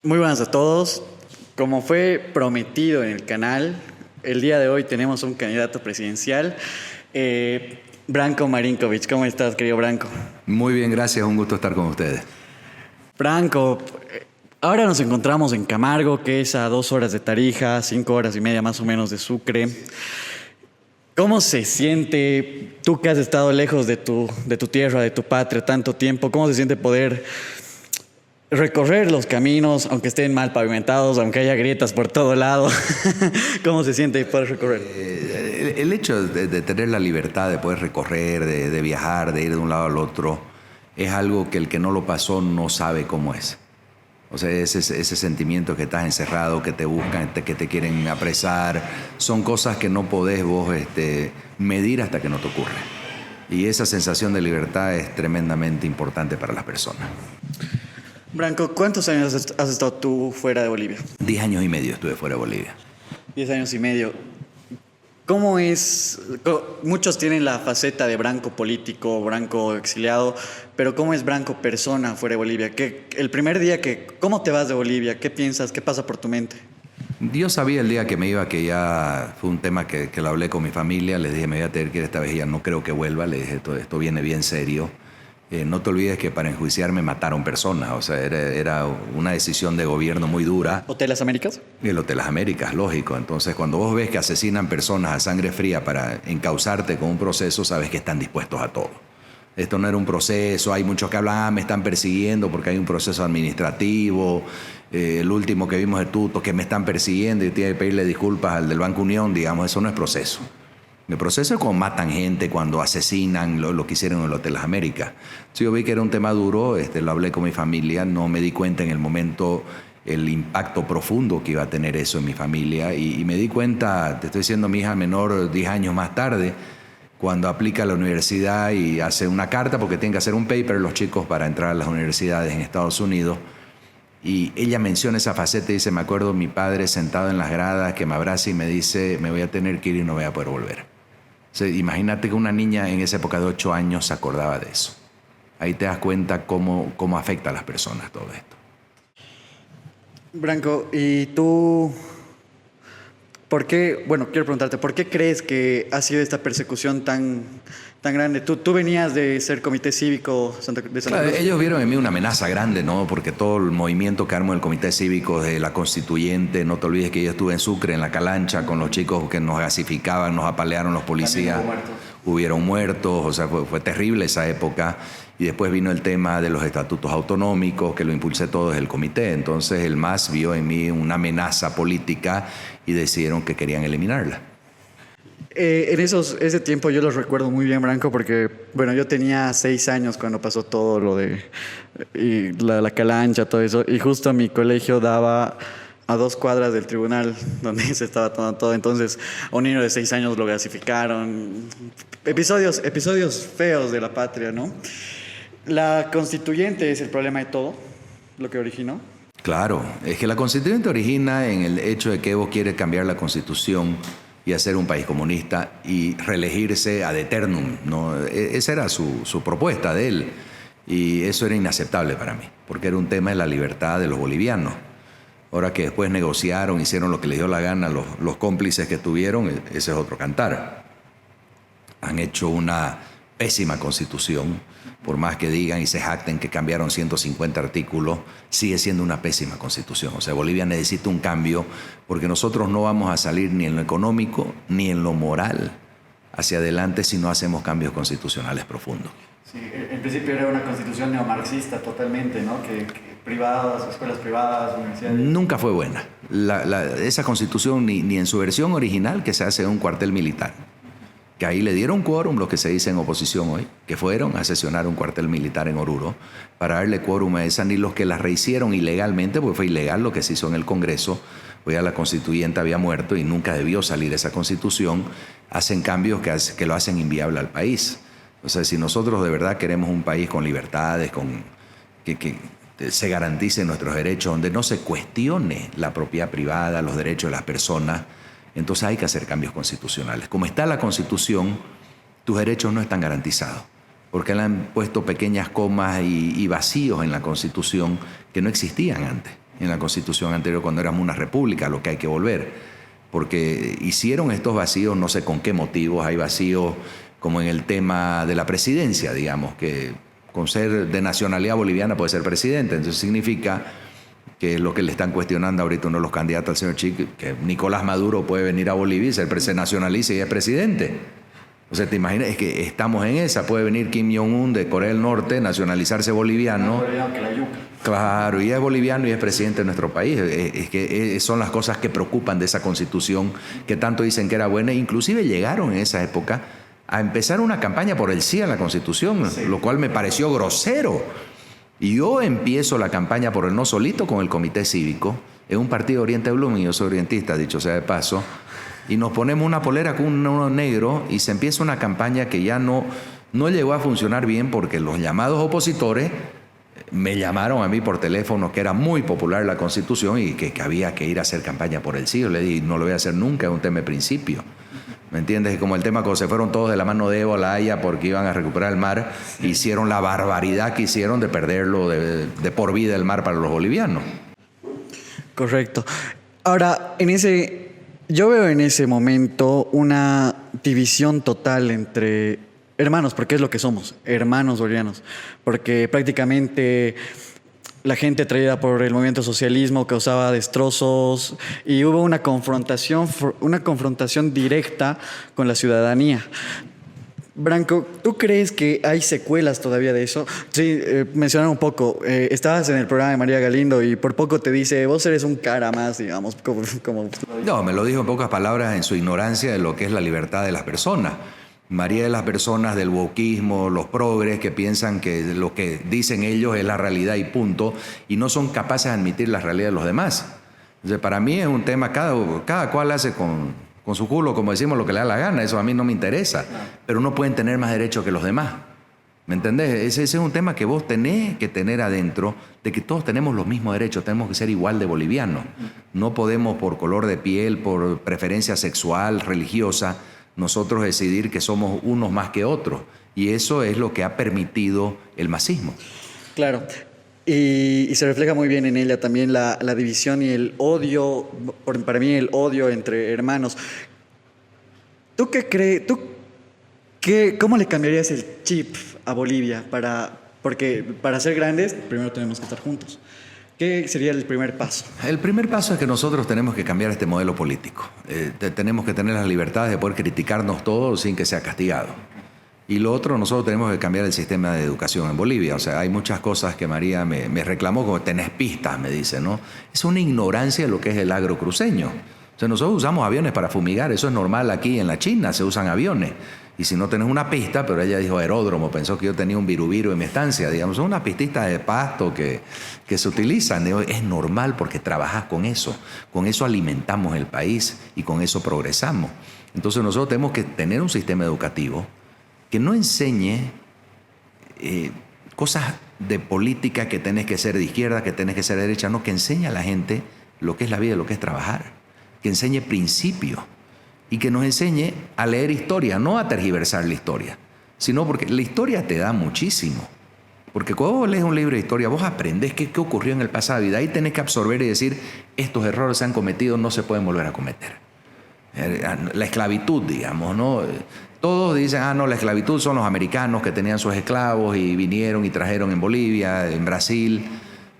Muy buenas a todos. Como fue prometido en el canal, el día de hoy tenemos un candidato presidencial, Branko Marinkovic. ¿Cómo estás, querido Branko? Muy bien, gracias. Un gusto estar con ustedes. Branko, ahora nos encontramos en Camargo, que es a 2 horas de Tarija, 5 horas y media más o menos de Sucre. ¿Cómo se siente, tú que has estado lejos de tu tierra, de tu patria tanto tiempo, cómo se siente poder recorrer los caminos, aunque estén mal pavimentados, aunque haya grietas por todo lado? ¿Cómo se siente poder recorrer? El hecho de tener la libertad de poder recorrer, de viajar, de ir de un lado al otro, es algo que el que no lo pasó no sabe cómo es. O sea, ese sentimiento que estás encerrado, que te buscan, que te quieren apresar, son cosas que no podés vos medir hasta que no te ocurre. Y esa sensación de libertad es tremendamente importante para las personas. Branko, ¿cuántos años has estado tú fuera de Bolivia? 10 años y medio estuve fuera de Bolivia. 10 años y medio. ¿Cómo es? Muchos tienen la faceta de Branko político, Branko exiliado, pero ¿cómo es Branko persona fuera de Bolivia? El primer día ¿cómo te vas de Bolivia? ¿Qué piensas? ¿Qué pasa por tu mente? Yo sabía el día que me iba, que ya fue un tema que lo hablé con mi familia. Les dije, me voy a tener que ir esta vez, ya no creo que vuelva. Le dije, esto viene bien serio. No te olvides que para enjuiciarme mataron personas. O sea, era una decisión de gobierno muy dura. ¿Hotel Las Américas? El Hotel Las Américas, lógico. Entonces, cuando vos ves que asesinan personas a sangre fría para encauzarte con un proceso, sabes que están dispuestos a todo. Esto no era un proceso. Hay muchos que hablan, me están persiguiendo porque hay un proceso administrativo. El último que vimos de Tuto, que me están persiguiendo y tiene que pedirle disculpas al del Banco Unión, digamos, eso no es proceso. El proceso es cuando matan gente, cuando asesinan, lo que hicieron en el Hotel Las Américas. Sí, yo vi que era un tema duro, lo hablé con mi familia, no me di cuenta en el momento el impacto profundo que iba a tener eso en mi familia. Y me di cuenta, te estoy diciendo, mi hija menor 10 años más tarde, cuando aplica a la universidad y hace una carta, porque tienen que hacer un paper los chicos para entrar a las universidades en Estados Unidos. Y ella menciona esa faceta y dice, me acuerdo mi padre sentado en las gradas que me abraza y me dice, me voy a tener que ir y no voy a poder volver. O sea, imagínate que una niña en esa época de 8 años se acordaba de eso. Ahí te das cuenta cómo afecta a las personas todo esto. Branko, ¿y tú quiero preguntarte, ¿por qué crees que ha sido esta persecución tan grande? Tú venías de ser comité cívico de Santa Cruz. Ellos vieron en mí una amenaza grande, ¿no? Porque todo el movimiento que armó el comité cívico de la constituyente, no te olvides que yo estuve en Sucre, en la Calancha, con los chicos que nos gasificaban, nos apalearon los policías. Hubieron muertos, o sea, fue terrible esa época. Y después vino el tema de los estatutos autonómicos, que lo impulsé todo desde el comité. Entonces el MAS vio en mí una amenaza política y decidieron que querían eliminarla. En ese tiempo yo los recuerdo muy bien, Branko, porque yo tenía 6 años cuando pasó todo lo de la Calancha, todo eso, y justo mi colegio daba a 2 cuadras del tribunal donde se estaba tomando todo. Entonces a un niño de 6 años lo gasificaron. Episodios feos de la patria, ¿no? La constituyente es el problema de todo, lo que originó. Claro, es que la constituyente origina en el hecho de que Evo quiere cambiar la constitución y hacer un país comunista y reelegirse ad eternum, ¿no? Esa era su propuesta de él, y eso era inaceptable para mí, porque era un tema de la libertad de los bolivianos. Ahora que después negociaron, hicieron lo que les dio la gana los cómplices que tuvieron, ese es otro cantar. Han hecho una pésima constitución, por más que digan y se jacten que cambiaron 150 artículos, sigue siendo una pésima constitución. O sea, Bolivia necesita un cambio, porque nosotros no vamos a salir ni en lo económico ni en lo moral hacia adelante si no hacemos cambios constitucionales profundos. Sí, en principio era una constitución neomarxista totalmente, ¿no? Que privadas, escuelas privadas, universidades. Nunca fue buena. Esa constitución, ni en su versión original, que se hace en un cuartel militar, que ahí le dieron quórum, lo que se dice en oposición hoy, que fueron a sesionar un cuartel militar en Oruro para darle quórum a esa, ni los que la rehicieron ilegalmente, porque fue ilegal lo que se hizo en el Congreso, pues ya la constituyente había muerto y nunca debió salir esa constitución, hacen cambios que lo hacen inviable al país. O sea, si nosotros de verdad queremos un país con libertades, que se garanticen nuestros derechos, donde no se cuestione la propiedad privada, los derechos de las personas, entonces hay que hacer cambios constitucionales. Como está la Constitución, tus derechos no están garantizados, porque le han puesto pequeñas comas y vacíos en la Constitución que no existían antes. en la constitución anterior cuando éramos una república, a lo que hay que volver. Porque hicieron estos vacíos, no sé con qué motivos, hay vacíos como en el tema de la presidencia, digamos, que con ser de nacionalidad boliviana puede ser presidente. Entonces significa que es lo que le están cuestionando ahorita uno de los candidatos al señor Chic, que Nicolás Maduro puede venir a Bolivia y se nacionaliza y es presidente. O sea, te imaginas, es que estamos en esa, puede venir Kim Jong-un de Corea del Norte, nacionalizarse boliviano. Claro, y es boliviano y es presidente de nuestro país. Es que son las cosas que preocupan de esa constitución que tanto dicen que era buena. Inclusive llegaron en esa época a empezar una campaña por el sí a la constitución, sí, lo cual me pareció grosero. Y yo empiezo la campaña por el no solito con el comité cívico, en un partido Oriente Bloom, y yo soy orientista, dicho sea de paso, y nos ponemos una polera con uno negro y se empieza una campaña que ya no llegó a funcionar bien porque los llamados opositores me llamaron a mí por teléfono que era muy popular la Constitución y que había que ir a hacer campaña por el sí. Yo le dije, no lo voy a hacer nunca, es un tema de principio. ¿Me entiendes? Como el tema cuando se fueron todos de la mano de Evo a La Haya porque iban a recuperar el mar, sí, hicieron la barbaridad que hicieron de perderlo de por vida el mar para los bolivianos. Correcto. Ahora, yo veo en ese momento una división total entre hermanos, porque es lo que somos, hermanos bolivianos, porque prácticamente la gente traída por el movimiento socialismo causaba destrozos y hubo una confrontación directa con la ciudadanía. Branco, ¿tú crees que hay secuelas todavía de eso? Sí, mencionar un poco, estabas en el programa de María Galindo y por poco te dice, vos eres un cara más, digamos, como... No, me lo dijo en pocas palabras en su ignorancia de lo que es la libertad de las personas. María de las personas del wokismo, los progres que piensan que lo que dicen ellos es la realidad y punto, y no son capaces de admitir la realidad de los demás. Entonces, para mí es un tema, cada cual hace con su culo, como decimos, lo que le da la gana, eso a mí no me interesa, pero no pueden tener más derechos que los demás. ¿Me entendés? Ese es un tema que vos tenés que tener adentro, de que todos tenemos los mismos derechos, tenemos que ser igual de bolivianos. No podemos por color de piel, por preferencia sexual, religiosa, nosotros decidir que somos unos más que otros. Y eso es lo que ha permitido el masismo. Claro. Y se refleja muy bien en ella también la división y el odio, para mí el odio entre hermanos. ¿Tú qué crees? ¿Cómo le cambiarías el chip a Bolivia? Porque para ser grandes, primero tenemos que estar juntos. ¿Qué sería el primer paso? El primer paso es que nosotros tenemos que cambiar este modelo político. Tenemos que tener las libertades de poder criticarnos todos sin que sea castigado. Y lo otro, nosotros tenemos que cambiar el sistema de educación en Bolivia. O sea, hay muchas cosas que María me reclamó, como tenés pistas, me dice, ¿no? Es una ignorancia de lo que es el agro cruceño. O sea, nosotros usamos aviones para fumigar, eso es normal aquí en la China, se usan aviones. Y si no tenés una pista, pero ella dijo aeródromo, pensó que yo tenía un viruviru en mi estancia, digamos, son unas pistitas de pasto que se utilizan. Digo, es normal porque trabajás con eso alimentamos el país y con eso progresamos. Entonces nosotros tenemos que tener un sistema educativo que no enseñe cosas de política que tenés que ser de izquierda, que tenés que ser de derecha, no, que enseñe a la gente lo que es la vida, lo que es trabajar, que enseñe principios. Y que nos enseñe a leer historia, no a tergiversar la historia, sino porque la historia te da muchísimo. Porque cuando vos lees un libro de historia, vos aprendés qué ocurrió en el pasado y de ahí tenés que absorber y decir, estos errores se han cometido, no se pueden volver a cometer. La esclavitud, digamos, ¿no? Todos dicen, no, la esclavitud son los americanos que tenían sus esclavos y vinieron y trajeron en Bolivia, en Brasil.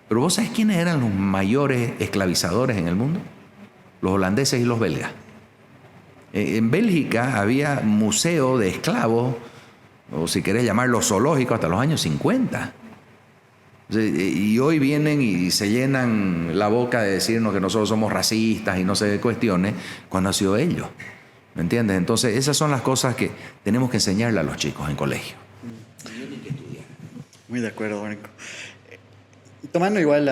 Pero ¿vos sabés quiénes eran los mayores esclavizadores en el mundo? Los holandeses y los belgas. En Bélgica había museo de esclavos, o si querés llamarlo zoológico, hasta los años 50. Y hoy vienen y se llenan la boca de decirnos que nosotros somos racistas y no sé qué cuestiones, cuando ha sido ellos. ¿Me entiendes? Entonces, esas son las cosas que tenemos que enseñarle a los chicos en colegio. Tienen que estudiar. Muy de acuerdo, Branco. Tomando igual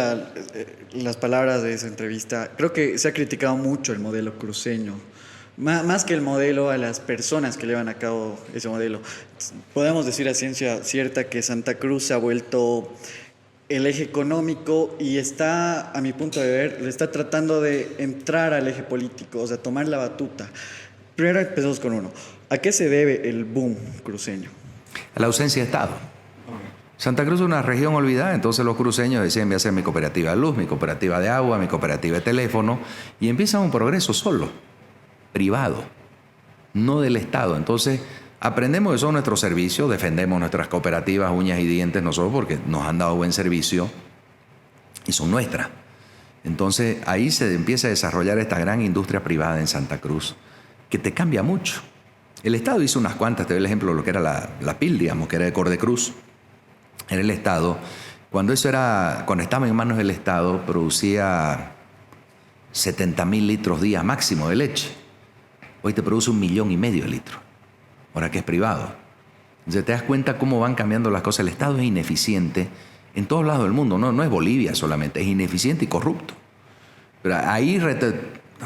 las palabras de esa entrevista, creo que se ha criticado mucho el modelo cruceño. Más que el modelo, a las personas que llevan a cabo ese modelo. Podemos decir a ciencia cierta que Santa Cruz se ha vuelto el eje económico y está, a mi punto de ver, le está tratando de entrar al eje político, o sea, tomar la batuta. Primero empezamos con uno. ¿A qué se debe el boom cruceño? A la ausencia de Estado. Santa Cruz es una región olvidada, entonces los cruceños decían: voy a hacer mi cooperativa de luz, mi cooperativa de agua, mi cooperativa de teléfono, y empieza un progreso solo, privado, no del Estado. Entonces aprendemos que son nuestros servicios, defendemos nuestras cooperativas uñas y dientes nosotros porque nos han dado buen servicio y son nuestras. Entonces ahí se empieza a desarrollar esta gran industria privada en Santa Cruz que te cambia mucho. El Estado hizo unas cuantas, te doy el ejemplo de lo que era la PIL, digamos, que era de Cordecruz. En el Estado, cuando estaba en manos del Estado, producía 70.000 litros día máximo de leche. Hoy te produce 1,5 millones de litros, ahora que es privado. Entonces te das cuenta cómo van cambiando las cosas. El Estado es ineficiente en todos lados del mundo, no es Bolivia solamente, es ineficiente y corrupto. Pero ahí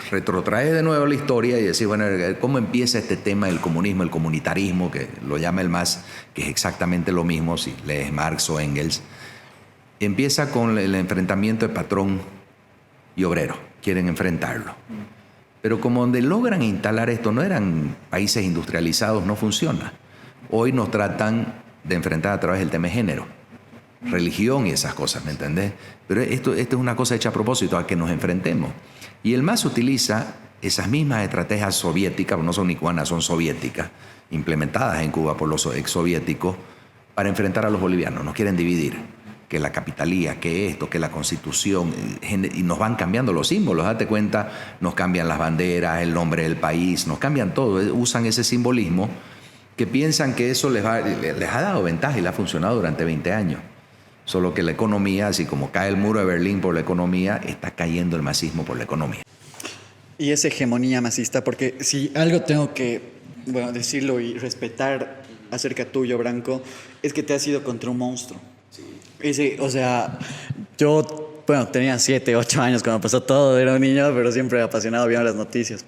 retrotrae de nuevo la historia y decir, bueno, ¿cómo empieza este tema del comunismo, el comunitarismo, que lo llama el MAS, que es exactamente lo mismo si lees Marx o Engels? Empieza con el enfrentamiento de patrón y obrero, quieren enfrentarlo. Pero como donde logran instalar esto no eran países industrializados, no funciona. Hoy nos tratan de enfrentar a través del tema de género, religión y esas cosas, ¿me entendés? Pero esto es una cosa hecha a propósito, a que nos enfrentemos. Y el MAS utiliza esas mismas estrategias soviéticas, no son ni cubanas, son soviéticas, implementadas en Cuba por los exsoviéticos, para enfrentar a los bolivianos. Nos quieren dividir, que la capitalía, que esto, que la constitución, y nos van cambiando los símbolos. Date cuenta, nos cambian las banderas, el nombre del país, nos cambian todo. Usan ese simbolismo que piensan que eso les ha dado ventaja y le ha funcionado durante 20 años. Solo que la economía, así como cae el muro de Berlín por la economía, está cayendo el masismo por la economía. Y esa hegemonía masista, porque si algo tengo que decirlo y respetar acerca tuyo, Branco, es que te has ido contra un monstruo. Sí. O sea, yo tenía 7, 8 años cuando pasó todo, era un niño, pero siempre apasionado viendo las noticias.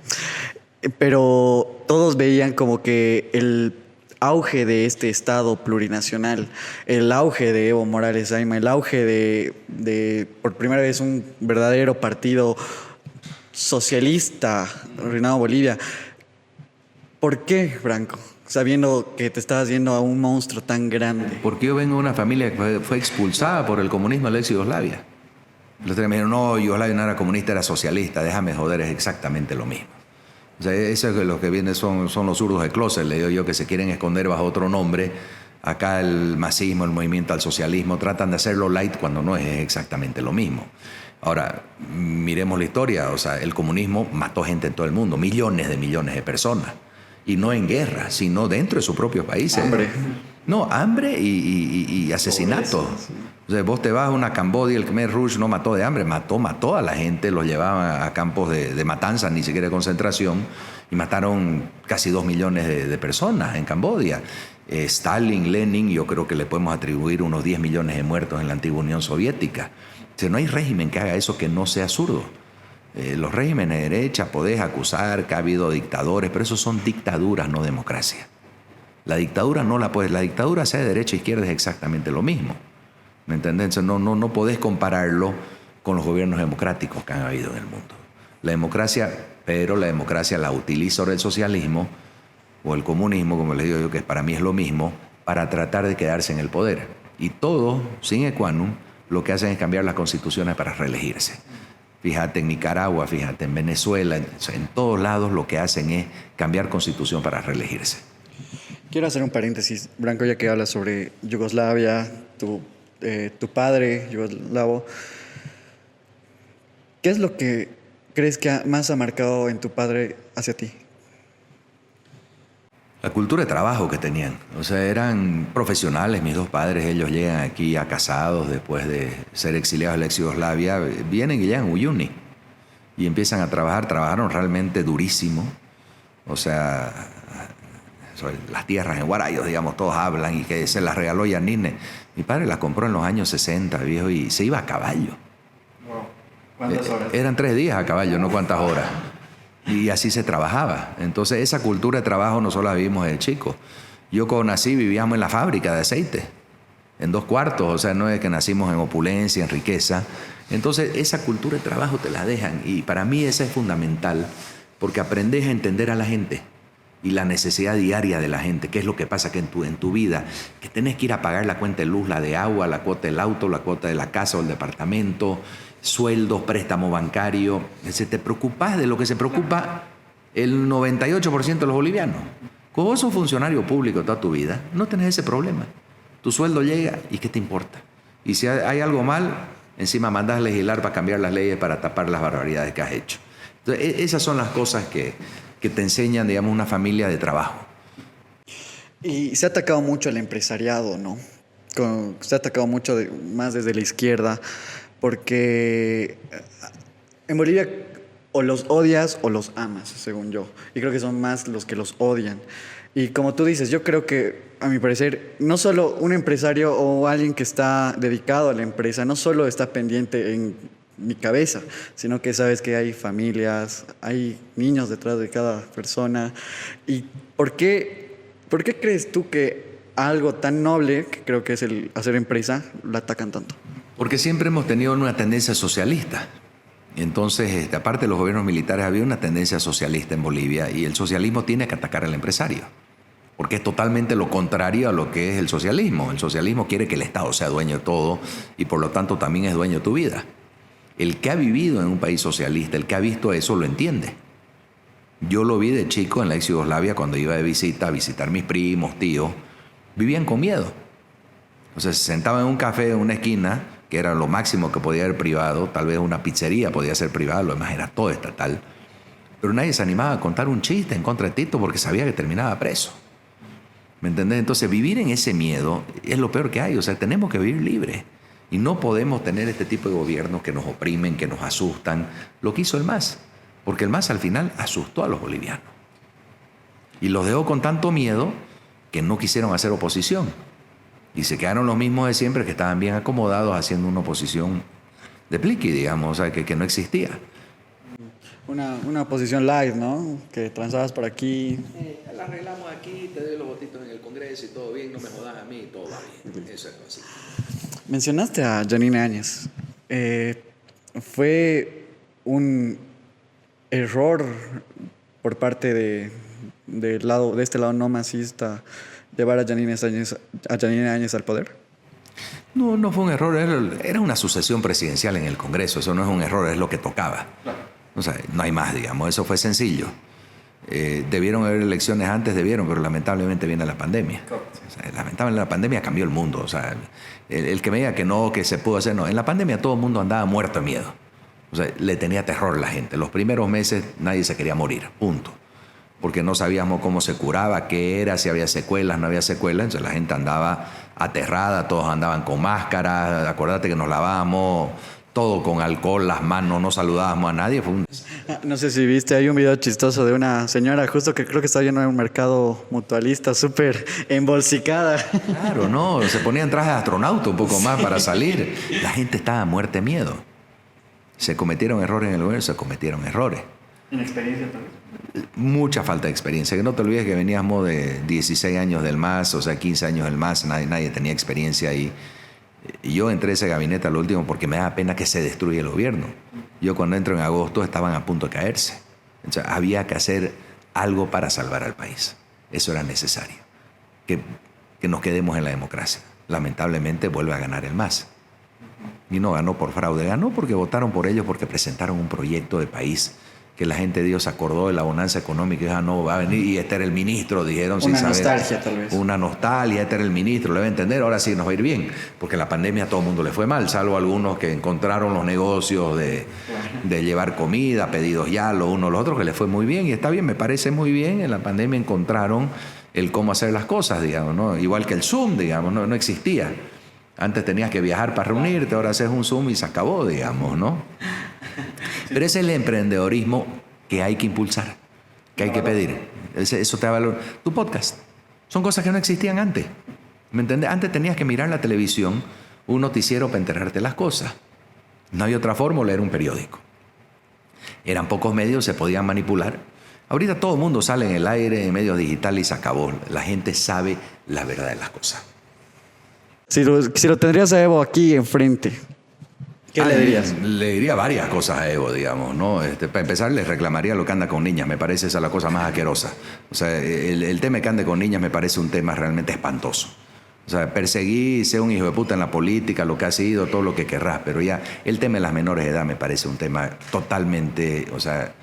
Pero todos veían como que el auge de este Estado plurinacional, el auge de Evo Morales Ayma, el auge de por primera vez un verdadero partido socialista reinado Bolivia. ¿Por qué, Branco? Sabiendo que te estabas yendo a un monstruo tan grande. Porque yo vengo de una familia que fue expulsada por el comunismo de la ex Yugoslavia. Los tres me dijeron: no, Yugoslavia no era comunista, era socialista. Déjame joder, es exactamente lo mismo. O sea, eso es lo que viene son los zurdos de closet, le digo yo, que se quieren esconder bajo otro nombre. Acá el masismo, el movimiento al socialismo, tratan de hacerlo light cuando no es exactamente lo mismo. Ahora, miremos la historia. O sea, el comunismo mató gente en todo el mundo, millones de personas. Y no en guerra, sino dentro de sus propios países. Hambre. No, hambre y asesinato. Sí. O sea, vos te vas a una Camboya, el Khmer Rouge no mató de hambre, mató a la gente, los llevaban a campos de matanza, ni siquiera de concentración, y mataron casi 2 millones de personas en Camboya. Stalin, Lenin, yo creo que le podemos atribuir unos 10 millones de muertos en la antigua Unión Soviética. O sea, no hay régimen que haga eso que no sea zurdo. Los regímenes de derecha podés acusar que ha habido dictadores, pero esos son dictaduras, no democracia. La dictadura la dictadura sea de derecha e izquierda es exactamente lo mismo. ¿Me entendés? No podés compararlo con los gobiernos democráticos que han habido en el mundo. La democracia la utiliza ahora el socialismo o el comunismo, como les digo yo, que para mí es lo mismo, para tratar de quedarse en el poder. Y todo, sin equanum, lo que hacen es cambiar las constituciones para reelegirse. Fíjate en Nicaragua, fíjate en Venezuela, en todos lados lo que hacen es cambiar constitución para reelegirse. Quiero hacer un paréntesis, Branco, ya que hablas sobre Yugoslavia, tu padre yugoslavo. ¿Qué es lo que crees que más ha marcado en tu padre hacia ti? La cultura de trabajo que tenían. O sea, eran profesionales, mis dos padres. Ellos llegan aquí ya casados después de ser exiliados de la ex Yugoslavia. Vienen y llegan a Uyuni y empiezan a trabajar. Trabajaron realmente durísimo. O sea, sobre las tierras en Guarayos, digamos, todos hablan, y que se las regaló Yanine. Mi padre las compró en los años 60, viejo, y se iba a caballo. Wow. ¿Cuántas horas? Eran 3 días a caballo, no cuántas horas. Y así se trabajaba. Entonces esa cultura de trabajo nosotros la vivimos de chicos. Yo cuando nací vivíamos en la fábrica de aceite, en 2 cuartos. O sea, no es que nacimos en opulencia, en riqueza. Entonces esa cultura de trabajo te la dejan. Y para mí esa es fundamental, porque aprendes a entender a la gente. y la necesidad diaria de la gente. ¿Qué es lo que pasa que en tu vida? Que tenés que ir a pagar la cuenta de luz, la de agua, la cuota del auto, la cuota de la casa o el departamento, sueldos, préstamo bancario. Te preocupás de lo que se preocupa el 98% de los bolivianos. Como vos sos funcionario público toda tu vida, no tenés ese problema. Tu sueldo llega y ¿qué te importa? Y si hay algo mal, encima mandás a legislar para cambiar las leyes para tapar las barbaridades que has hecho. Entonces, esas son las cosas que te enseñan, digamos, una familia de trabajo. Y se ha atacado mucho al empresariado, ¿no? Se ha atacado mucho más desde la izquierda, porque en Bolivia o los odias o los amas, según yo. Y creo que son más los que los odian. Y como tú dices, yo creo que, a mi parecer, no solo un empresario o alguien que está dedicado a la empresa, no solo está pendiente en mi cabeza, sino que sabes que hay familias, hay niños detrás de cada persona. ¿Y por qué crees tú que algo tan noble, que creo que es el hacer empresa, la atacan tanto? Porque siempre hemos tenido una tendencia socialista. Entonces, aparte de los gobiernos militares, había una tendencia socialista en Bolivia y el socialismo tiene que atacar al empresario, porque es totalmente lo contrario a lo que es el socialismo. El socialismo quiere que el Estado sea dueño de todo y por lo tanto también es dueño de tu vida. El que ha vivido en un país socialista, el que ha visto eso, lo entiende. Yo lo vi de chico en la ex Yugoslavia cuando iba de visita a visitar mis primos, tíos. Vivían con miedo. O sea, se sentaban en un café en una esquina, que era lo máximo que podía haber privado, tal vez una pizzería podía ser privada, lo demás era todo estatal. Pero nadie se animaba a contar un chiste en contra de Tito porque sabía que terminaba preso. ¿Me entendés? Entonces, vivir en ese miedo es lo peor que hay. O sea, tenemos que vivir libres. Y no podemos tener este tipo de gobiernos que nos oprimen, que nos asustan. Lo que hizo el MAS. Porque el MAS al final asustó a los bolivianos. Y los dejó con tanto miedo que no quisieron hacer oposición. Y se quedaron los mismos de siempre, que estaban bien acomodados haciendo una oposición de pliqui, digamos, o sea, que no existía. Una oposición light, ¿no? Que transabas por aquí. La arreglamos aquí, te doy los votitos en el Congreso y todo bien, no me jodas a mí, todo va bien. Eso es así. Mencionaste a Yanine Áñez. ¿Fue un error por parte de este lado no masista llevar a Yanine Áñez al poder? No fue un error, era una sucesión presidencial en el Congreso, eso no es un error, es lo que tocaba. Claro. O sea, no hay más, digamos, eso fue sencillo. Debieron haber elecciones antes, pero lamentablemente viene la pandemia. O sea, lamentablemente la pandemia cambió el mundo. O sea, el que me diga que no, que se pudo hacer, no. En la pandemia todo el mundo andaba muerto de miedo. O sea, le tenía terror a la gente. Los primeros meses nadie se quería morir, punto. Porque no sabíamos cómo se curaba, qué era, si había secuelas, no había secuelas. Entonces la gente andaba aterrada, todos andaban con máscaras. Acordate que nos lavábamos todo con alcohol, las manos, no saludábamos a nadie. No sé si viste, hay un video chistoso de una señora justo que creo que estaba yendo a un mercado mutualista súper embolsicada. Claro, no, se ponían trajes de astronauta un poco más para salir. La gente estaba muerta de miedo. Se cometieron errores en el gobierno, se cometieron errores. ¿Inexperiencia también? Mucha falta de experiencia. Que no te olvides que veníamos de 16 años del MAS, o sea, 15 años del MAS, nadie tenía experiencia ahí. Y yo entré a ese gabinete al último porque me da pena que se destruya el gobierno. Yo cuando entro en agosto estaban a punto de caerse. O sea, había que hacer algo para salvar al país. Eso era necesario. Que nos quedemos en la democracia. Lamentablemente vuelve a ganar el MAS. Y no ganó por fraude, ganó porque votaron por ellos, porque presentaron un proyecto de país que la gente de Dios se acordó de la bonanza económica y dijo, no, va a venir y este era el ministro, dijeron sin saber. Una nostalgia tal vez. Una nostalgia, este era el ministro, le va a entender, ahora sí nos va a ir bien, porque la pandemia a todo el mundo le fue mal, salvo algunos que encontraron los negocios de llevar comida, pedidos ya, lo uno, los otros, que les fue muy bien y está bien, me parece muy bien, en la pandemia encontraron el cómo hacer las cosas, digamos, ¿no? Igual que el Zoom, digamos, no existía. Antes tenías que viajar para reunirte, ahora haces un Zoom y se acabó, digamos, ¿no? Pero ese es el emprendedorismo que hay que impulsar, que hay que pedir. Eso te da valor. Tu podcast. Son cosas que no existían antes. ¿Me entiendes? Antes tenías que mirar la televisión, un noticiero para enterarte las cosas. No había otra forma, o leer un periódico. Eran pocos medios, se podían manipular. Ahorita todo el mundo sale en el aire, en medios digitales y se acabó. La gente sabe la verdad de las cosas. Si lo tendrías a Evo aquí enfrente, ¿Qué le dirías? Le diría varias cosas a Evo, digamos, ¿no? Para empezar, le reclamaría lo que anda con niñas. Me parece esa la cosa más asquerosa. O sea, el tema que ande con niñas me parece un tema realmente espantoso. O sea, perseguí, sé un hijo de puta en la política, lo que ha sido, todo lo que querrás, pero ya el tema de las menores de edad me parece un tema totalmente, o sea,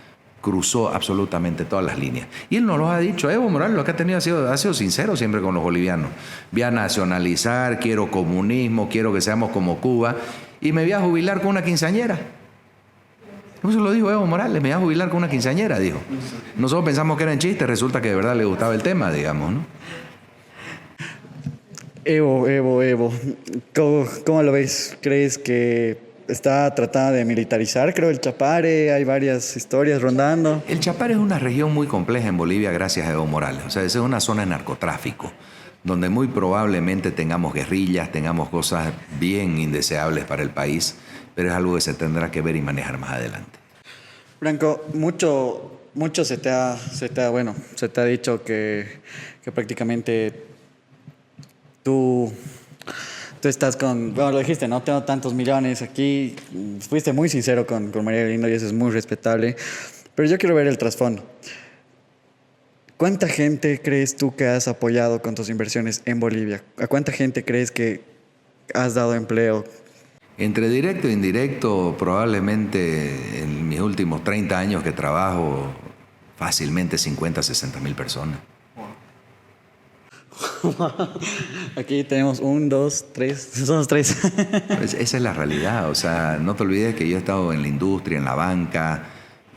cruzó absolutamente todas las líneas. Y él nos lo ha dicho, Evo Morales lo que ha tenido ha sido sincero siempre con los bolivianos. Voy a nacionalizar, quiero comunismo, quiero que seamos como Cuba, y me voy a jubilar con una quinceañera. Eso lo dijo Evo Morales, me voy a jubilar con una quinceañera, dijo. Nosotros pensamos que era en chiste, resulta que de verdad le gustaba el tema, digamos, ¿no? Evo. ¿Cómo lo ves? ¿Crees que está tratando de militarizar, creo, el Chapare? Hay varias historias rondando. El Chapare es una región muy compleja en Bolivia gracias a Evo Morales. O sea, esa es una zona de narcotráfico, donde muy probablemente tengamos guerrillas, tengamos cosas bien indeseables para el país, pero es algo que se tendrá que ver y manejar más adelante. Franco, mucho se te ha dicho que prácticamente tú estás bueno, lo dijiste, no tengo tantos millones aquí. Fuiste muy sincero con María Galindo y eso es muy respetable. Pero yo quiero ver el trasfondo. ¿Cuánta gente crees tú que has apoyado con tus inversiones en Bolivia? ¿A cuánta gente crees que has dado empleo? Entre directo e indirecto, probablemente en mis últimos 30 años que trabajo, fácilmente 50, 60 mil personas. Aquí tenemos 1, 2, 3, somos 3. Esa es la realidad, o sea, no te olvides que yo he estado en la industria, en la banca.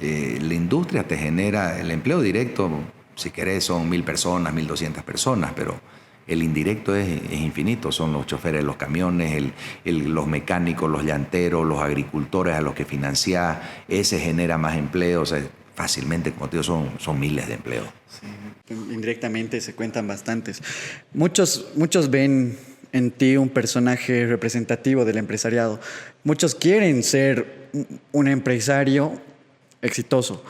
La industria te genera, el empleo directo, si querés, son 1.000 personas, 1.200 personas, pero el indirecto es infinito, son los choferes de los camiones, los mecánicos, los llanteros, los agricultores a los que financiás, ese genera más empleo, o sea, fácilmente, como te digo, son miles de empleos. Sí, indirectamente se cuentan bastantes. Muchos ven en ti un personaje representativo del empresariado. Muchos quieren ser un empresario exitoso,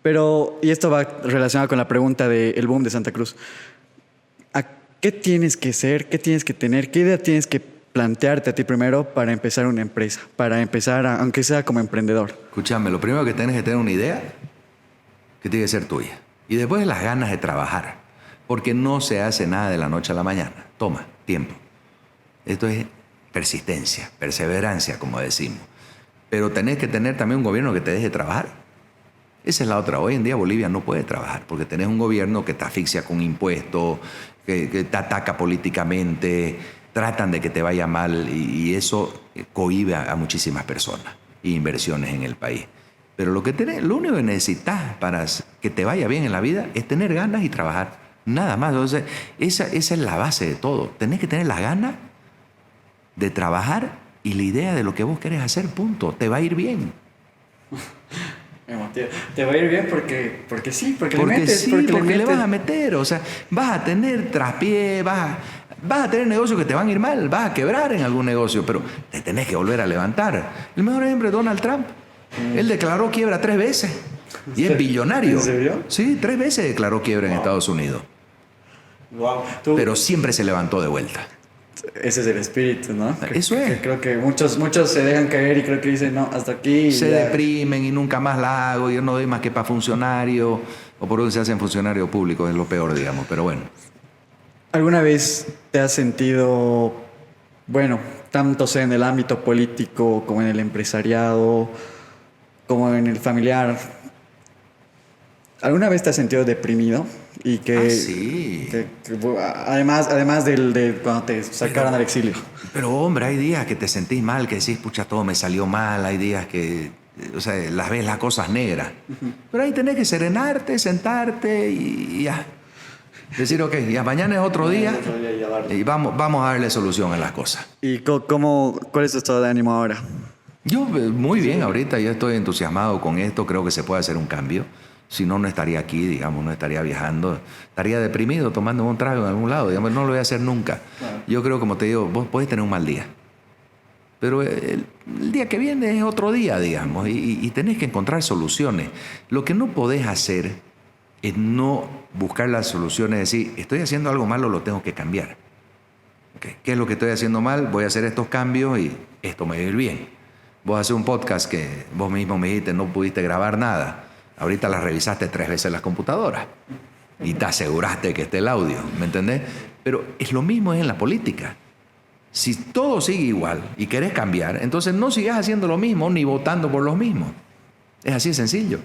pero, y esto va relacionado con la pregunta del boom de Santa Cruz, ¿a qué tienes que ser, qué tienes que tener, qué idea tienes que plantearte a ti primero para empezar una empresa, para empezar, aunque sea como emprendedor? Escúchame, lo primero que tienes que tener una idea que tiene que ser tuya. Y después las ganas de trabajar. Porque no se hace nada de la noche a la mañana. Toma tiempo. Esto es persistencia, perseverancia, como decimos. Pero tenés que tener también un gobierno que te deje trabajar. Esa es la otra. Hoy en día Bolivia no puede trabajar porque tenés un gobierno que te asfixia con impuestos, que te ataca políticamente, tratan de que te vaya mal y eso cohíbe a muchísimas personas e inversiones en el país. Pero lo único que necesitas para que te vaya bien en la vida es tener ganas y trabajar. Nada más. Entonces, esa es la base de todo. Tenés que tener las ganas de trabajar y la idea de lo que vos querés hacer, punto. Te va a ir bien. Te va a ir bien porque sí, porque le vas a meter. O sea, vas a tener traspié, vas a tener negocios que te van a ir mal, vas a quebrar en algún negocio, pero te tenés que volver a levantar. El mejor ejemplo es Donald Trump. Él declaró quiebra 3 veces y es billonario. ¿En serio? Sí, 3 veces declaró quiebra en Estados Unidos. Wow. Pero siempre se levantó de vuelta. Ese es el espíritu, ¿no? Eso es. Creo que muchos se dejan caer y creo que dicen, no, hasta aquí. Se deprimen y nunca más la hago, yo no doy más que para funcionario, o por eso se hacen funcionarios públicos, es lo peor, digamos, pero bueno. ¿Alguna vez te has sentido, bueno, tanto sea en el ámbito político como en el empresariado, como en el familiar, alguna vez te has sentido deprimido? Y que, sí. Además de cuando te sacaron al exilio. Pero hombre, hay días que te sentís mal, que decís, pucha, todo me salió mal, hay días que, o sea, las ves las cosas negras. Pero ahí tenés que serenarte, sentarte y ya. Decir, ok, ya mañana es otro día y vamos a darle solución a las cosas. ¿Y cuál es tu estado de ánimo ahora? Yo muy bien, ahorita yo estoy entusiasmado con esto, creo que se puede hacer un cambio. Si no, no estaría aquí, digamos, no estaría viajando. Estaría deprimido tomando un trago en algún lado, digamos, no lo voy a hacer nunca. Claro. Yo creo, como te digo, vos podés tener un mal día. Pero el día que viene es otro día, digamos, y tenés que encontrar soluciones. Lo que no podés hacer es no buscar las soluciones, decir, estoy haciendo algo malo, lo tengo que cambiar. ¿Okay? ¿Qué es lo que estoy haciendo mal? Voy a hacer estos cambios y esto me va a ir bien. Vos haces un podcast que vos mismo me dijiste no pudiste grabar nada. Ahorita las revisaste 3 veces en las computadoras y te aseguraste que esté el audio, ¿me entendés? Pero es lo mismo en la política. Si todo sigue igual y querés cambiar, entonces no sigas haciendo lo mismo ni votando por los mismos. Es así de sencillo.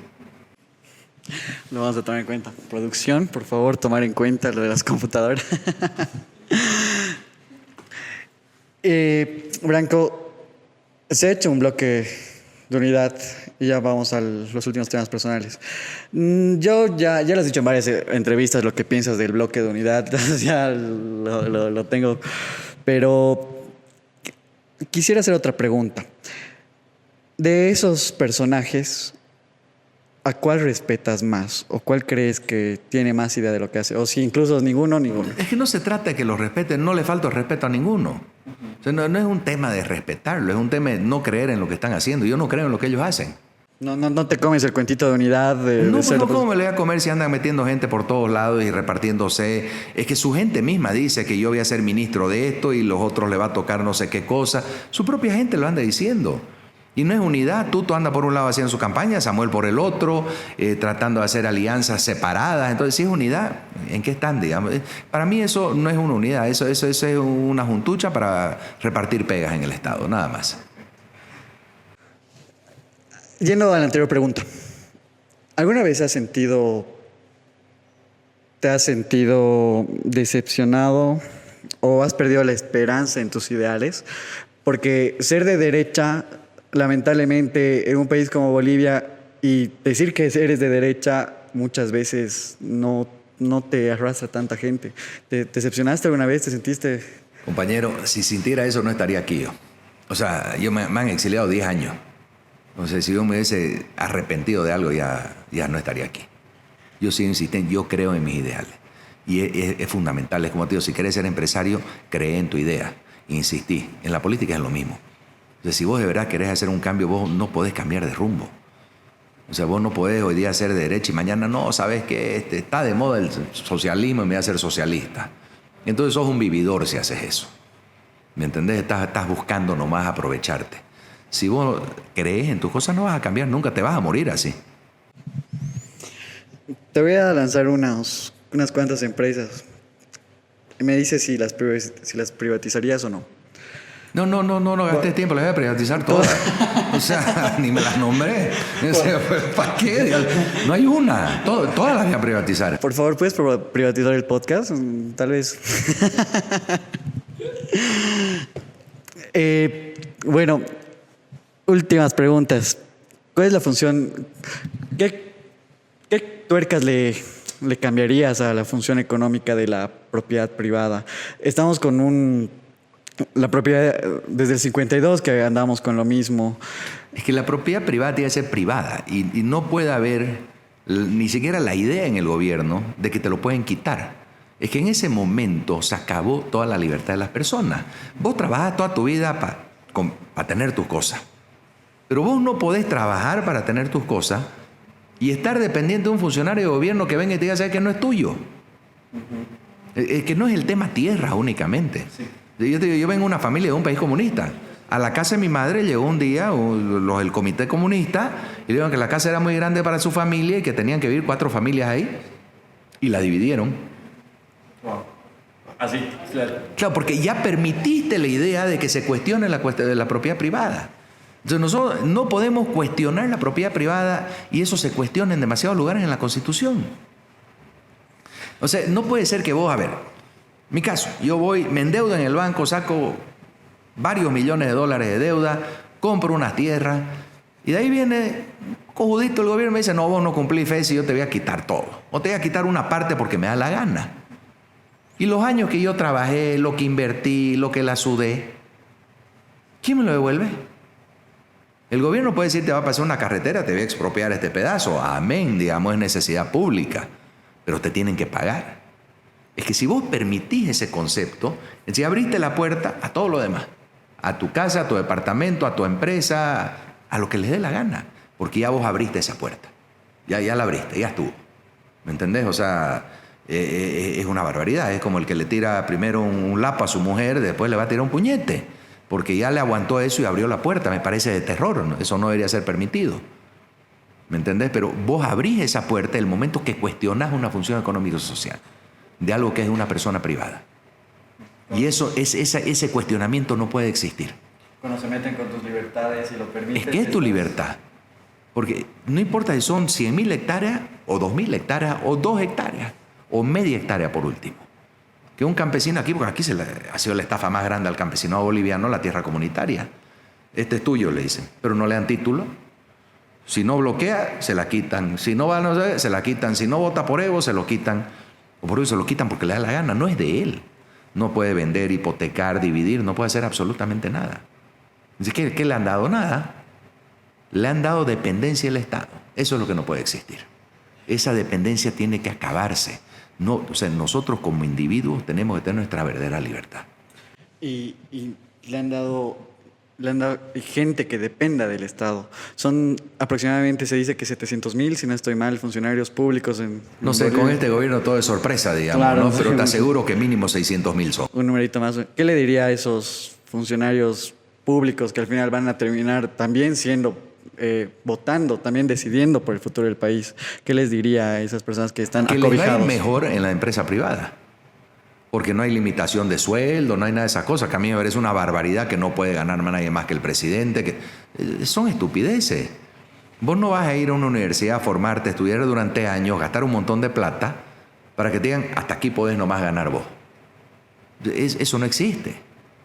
Lo vamos a tomar en cuenta. Producción, por favor, tomar en cuenta lo de las computadoras. Branco, se ha hecho un bloque de unidad y ya vamos a los últimos temas personales. Yo ya lo has dicho en varias entrevistas lo que piensas del bloque de unidad, ya lo tengo, pero quisiera hacer otra pregunta. De esos personajes, ¿a cuál respetas más? ¿O cuál crees que tiene más idea de lo que hace? O si incluso ninguno. Es que no se trata de que los respeten, no le falta el respeto a ninguno. O sea, no es un tema de respetarlo, es un tema de no creer en lo que están haciendo. Yo no creo en lo que ellos hacen. No te comes el cuentito de unidad. ¿Cómo me lo voy a comer si andan metiendo gente por todos lados y repartiéndose? Es que su gente misma dice que yo voy a ser ministro de esto y los otros le va a tocar no sé qué cosa. Su propia gente lo anda diciendo. Y no es unidad. Tuto anda por un lado haciendo su campaña, Samuel por el otro, tratando de hacer alianzas separadas. Entonces, si es unidad, ¿en qué están, digamos? Para mí eso no es una unidad, eso es una juntucha para repartir pegas en el Estado, nada más. Yendo a la anterior pregunta, ¿alguna vez te has sentido decepcionado o has perdido la esperanza en tus ideales? Porque ser de derecha, lamentablemente, en un país como Bolivia, y decir que eres de derecha muchas veces no te arrastra tanta gente. ¿Te decepcionaste alguna vez? ¿Te sentiste...? Compañero, si sintiera eso no estaría aquí yo. O sea, me han exiliado 10 años. Entonces, si yo me hubiese arrepentido de algo, ya no estaría aquí. Yo sigo insistiendo, yo creo en mis ideales. Y es fundamental. Es como te digo, si querés ser empresario, cree en tu idea. Insistí. En la política es lo mismo. Entonces, si vos de verdad querés hacer un cambio, vos no podés cambiar de rumbo. O sea, vos no podés hoy día ser de derecha y mañana no, ¿sabes qué? Está de moda el socialismo y me voy a ser socialista. Entonces sos un vividor si haces eso. ¿Me entendés? Estás buscando nomás aprovecharte. Si vos crees en tus cosas, no vas a cambiar nunca, te vas a morir así. Te voy a lanzar unas cuantas empresas. Y me dices si las privatizarías o no. No gastes tiempo, las voy a privatizar todas. O sea, ni me las nombré. O sea, ¿para qué? No hay una. Todas las voy a privatizar. Por favor, ¿puedes privatizar el podcast? Tal vez. Bueno, últimas preguntas. ¿Cuál es la función? ¿Qué tuercas le cambiarías a la función económica de la propiedad privada? Estamos con la propiedad desde el 52 que andamos con lo mismo. Es que la propiedad privada tiene que ser privada y no puede haber ni siquiera la idea en el gobierno de que te lo pueden quitar. Es que en ese momento se acabó toda la libertad de las personas. Vos trabajás toda tu vida para tener tus cosas. Pero vos no podés trabajar para tener tus cosas y estar dependiente de un funcionario de gobierno que venga y te diga, ¿sabes que no es tuyo? Es que no es el tema tierra únicamente. Sí. Yo vengo de una familia de un país comunista. A la casa de mi madre llegó un día los del comité comunista y le dijeron que la casa era muy grande para su familia y que tenían que vivir 4 familias ahí. Y la dividieron. Wow. Así, claro. Claro, porque ya permitiste la idea de que se cuestione la propiedad privada. Entonces nosotros no podemos cuestionar la propiedad privada y eso se cuestiona en demasiados lugares en la Constitución. O sea, no puede ser que vos, a ver, mi caso, yo me endeudo en el banco, saco varios millones de dólares de deuda, compro unas tierras y de ahí viene cojudito el gobierno y me dice, no, vos no cumplís FES y yo te voy a quitar todo. O te voy a quitar una parte porque me da la gana. Y los años que yo trabajé, lo que invertí, lo que la sudé, ¿quién me lo devuelve? El gobierno puede decir, te va a pasar una carretera, te voy a expropiar este pedazo. Amén, digamos, es necesidad pública. Pero te tienen que pagar. Es que si vos permitís ese concepto, si abriste la puerta a todo lo demás. A tu casa, a tu departamento, a tu empresa, a lo que les dé la gana. Porque ya vos abriste esa puerta. Ya la abriste, ya estuvo. ¿Me entendés? O sea, es una barbaridad. Es como el que le tira primero un lapo a su mujer, después le va a tirar un puñete. porque ya le aguantó eso y abrió la puerta. Me parece de terror, ¿no? Eso no debería ser permitido. ¿Me entendés? Pero vos abrís esa puerta el momento que cuestionás una función económico-social de algo que es una persona privada. Y ese cuestionamiento no puede existir. Cuando se meten con tus libertades y lo permiten. Es que es tu libertad. Porque no importa si son 100.000 hectáreas o 2.000 hectáreas o 2 hectáreas o media hectárea por último. Que un campesino aquí, porque aquí ha sido la estafa más grande al campesinado boliviano, la tierra comunitaria. Este es tuyo, le dicen, pero no le dan título. Si no bloquea, se la quitan. Si no va, no sé, se la quitan. Si no vota por Evo, se lo quitan. O por eso se lo quitan porque le da la gana. No es de él. No puede vender, hipotecar, dividir, no puede hacer absolutamente nada. ¿Qué le han dado? Nada. Le han dado dependencia al Estado. Eso es lo que no puede existir. Esa dependencia tiene que acabarse. No, o sea, nosotros como individuos tenemos que tener nuestra verdadera libertad. Y le han dado gente que dependa del Estado. Son aproximadamente, se dice que 700,000, si no estoy mal, funcionarios públicos en No sé, Bolivia. con este gobierno todo es sorpresa, digamos, Claro, ¿no? sí. Pero te aseguro que mínimo 600.000 son. Un numerito más. ¿Qué le diría a esos funcionarios públicos que al final van a terminar también siendo, votando, también decidiendo por el futuro del país? ¿Qué les diría a esas personas que están Que les vaya acobijados? mejor en la empresa privada. Porque no hay limitación de sueldo, no hay nada de esas cosas, que a mí me parece una barbaridad que no puede ganar nadie más que el presidente. Son estupideces. Vos no vas a ir a una universidad a formarte, estudiar durante años, gastar un montón de plata para que te digan, hasta aquí podés nomás ganar vos. Eso no existe.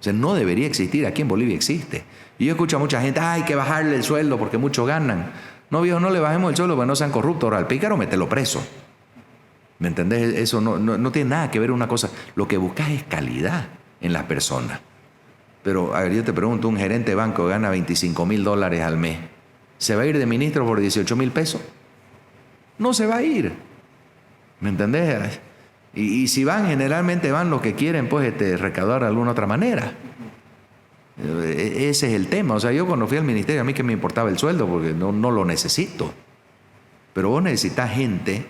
O sea, no debería existir. Aquí en Bolivia existe. Y yo escucho a mucha gente, hay que bajarle el sueldo porque muchos ganan. No, viejo, no le bajemos el sueldo porque no sean corruptos. Ahora, al pícaro, mételo preso. ¿Me entendés? Eso no tiene nada que ver una cosa. Lo que buscas es calidad en las personas. Pero, a ver, yo te pregunto, un gerente de banco gana $25,000 al mes. ¿Se va a ir de ministro por 18,000 pesos? No se va a ir. ¿Me entendés? Y si van, generalmente van los que quieren, pues, recaudar de alguna otra manera. Ese es el tema. O sea, yo cuando fui al ministerio, a mí que me importaba el sueldo, porque no lo necesito. Pero vos necesitas gente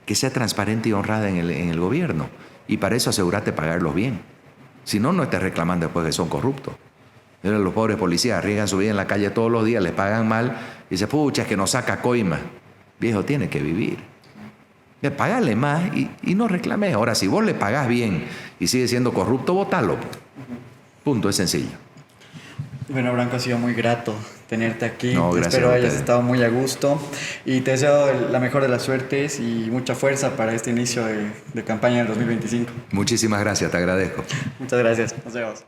que sea transparente y honrada en el gobierno. Y para eso asegurate pagarlos bien. Si no, no estés reclamando después que son corruptos. Los pobres policías arriesgan su vida en la calle todos los días, les pagan mal, y dice, pucha, es que nos saca coima. Viejo, tiene que vivir. Pagale más y no reclames. Ahora, si vos le pagás bien y sigue siendo corrupto, votalo. Punto, es sencillo. Bueno, Branco, ha sido muy grato tenerte aquí. No, gracias Espero a hayas ustedes. estado muy a gusto y te deseo la mejor de las suertes y mucha fuerza para este inicio de campaña del 2025. Muchísimas gracias, te agradezco. Muchas gracias. Nos vemos.